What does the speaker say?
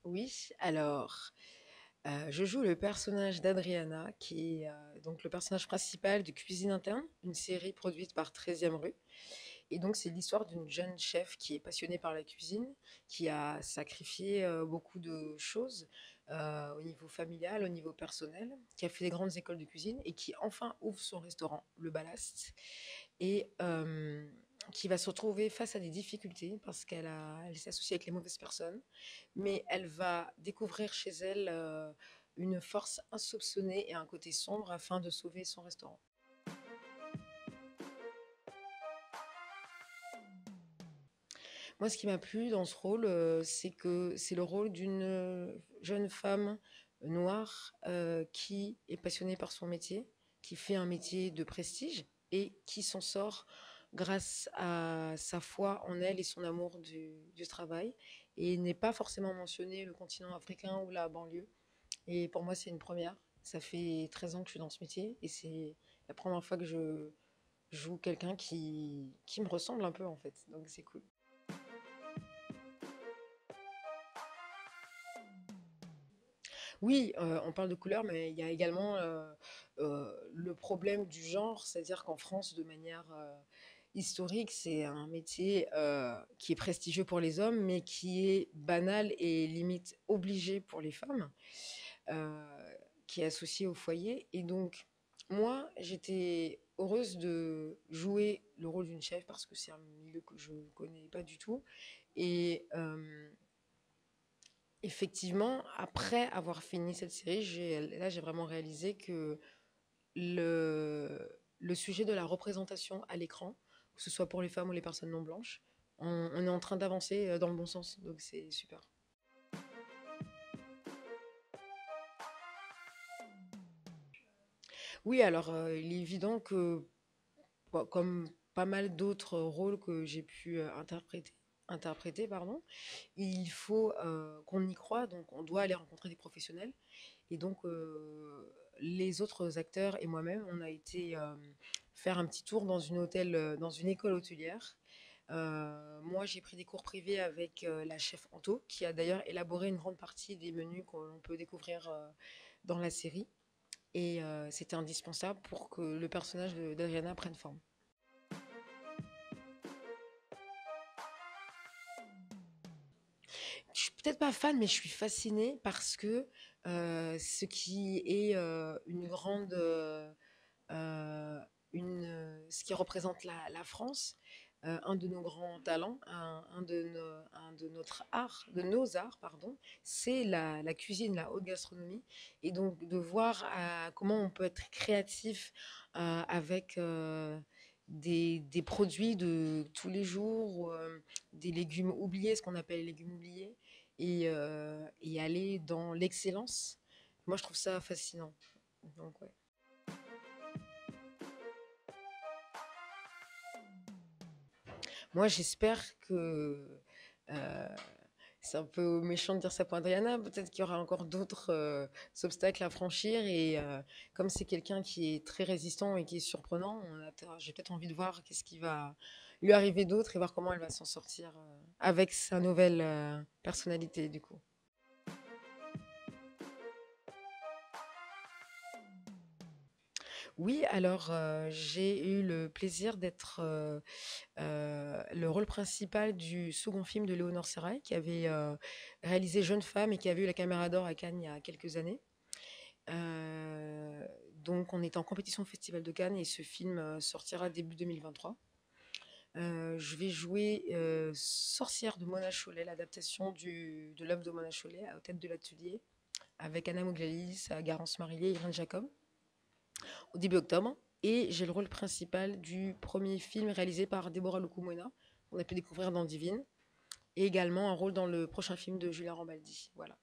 Oui, alors, je joue le personnage d'Adriana, qui est donc le personnage principal de Cuisine Interne, une série produite par 13e rue. Et donc, c'est l'histoire d'une jeune chef qui est passionnée par la cuisine, qui a sacrifié beaucoup de choses au niveau familial, au niveau personnel, qui a fait des grandes écoles de cuisine et qui enfin ouvre son restaurant, le Ballast, et qui va se retrouver face à des difficultés parce elle s'est associée avec les mauvaises personnes, mais elle va découvrir chez elle une force insoupçonnée et un côté sombre afin de sauver son restaurant. Moi, ce qui m'a plu dans ce rôle, c'est que c'est le rôle d'une jeune femme noire qui est passionnée par son métier, qui fait un métier de prestige et qui s'en sort grâce à sa foi en elle et son amour du travail. Et il n'est pas forcément mentionné le continent africain ou la banlieue. Et pour moi, c'est une première. Ça fait 13 ans que je suis dans ce métier et c'est la première fois que je joue quelqu'un qui me ressemble un peu en fait. Donc c'est cool. Oui, on parle de couleur, mais il y a également le problème du genre, c'est-à-dire qu'en France, de manière historique, c'est un métier qui est prestigieux pour les hommes, mais qui est banal et limite obligé pour les femmes, euh, qui est associé au foyer. Et donc, moi, j'étais heureuse de jouer le rôle d'une chef parce que c'est un milieu que je ne connais pas du tout. Et effectivement, après avoir fini cette série, j'ai vraiment réalisé que le sujet de la représentation à l'écran, que ce soit pour les femmes ou les personnes non blanches, on est en train d'avancer dans le bon sens. Donc c'est super. Oui, alors il est évident que, bon, comme pas mal d'autres rôles que j'ai pu interpréter, pardon, il faut qu'on y croit, donc on doit aller rencontrer des professionnels. Et donc, les autres acteurs et moi-même, on a été faire un petit tour dans une école hôtelière. Moi, j'ai pris des cours privés avec la chef Anto, qui a d'ailleurs élaboré une grande partie des menus qu'on peut découvrir dans la série. Et c'était indispensable pour que le personnage d'Adriana prenne forme. Je suis peut-être pas fan, mais je suis fascinée parce que ce qui est une grande euh, ce qui représente la France, un de nos grands talents, un de notre art, de nos arts, pardon, c'est la cuisine, la haute gastronomie. Et donc de voir comment on peut être créatif avec des produits de tous les jours, des légumes oubliés, ce qu'on appelle les légumes oubliés, et aller dans l'excellence. Moi, je trouve ça fascinant. Donc, ouais. Moi, j'espère que euh, c'est un peu méchant de dire ça pour Adriana. Peut-être qu'il y aura encore d'autres obstacles à franchir. Et comme c'est quelqu'un qui est très résistant et qui est surprenant, j'ai peut-être envie de voir qu'est-ce qui va lui arriver d'autre et voir comment elle va s'en sortir avec sa nouvelle personnalité, du coup. Oui, alors j'ai eu le plaisir d'être le rôle principal du second film de Léonore Serrail, qui avait réalisé Jeune femme et qui avait eu la Caméra d'Or à Cannes il y a quelques années. Donc on est en compétition au Festival de Cannes et ce film sortira début 2023. Je vais jouer Sorcière de Mona Chollet, l'adaptation de l'œuvre de Mona Chollet à Tête de l'Atelier, avec Anna Mouglalis, Garance Marillier et Irène Jacob, au début octobre. Et j'ai le rôle principal du premier film réalisé par Deborah Lukumwena, qu'on a pu découvrir dans Divine, et également un rôle dans le prochain film de Julia Rambaldi. Voilà.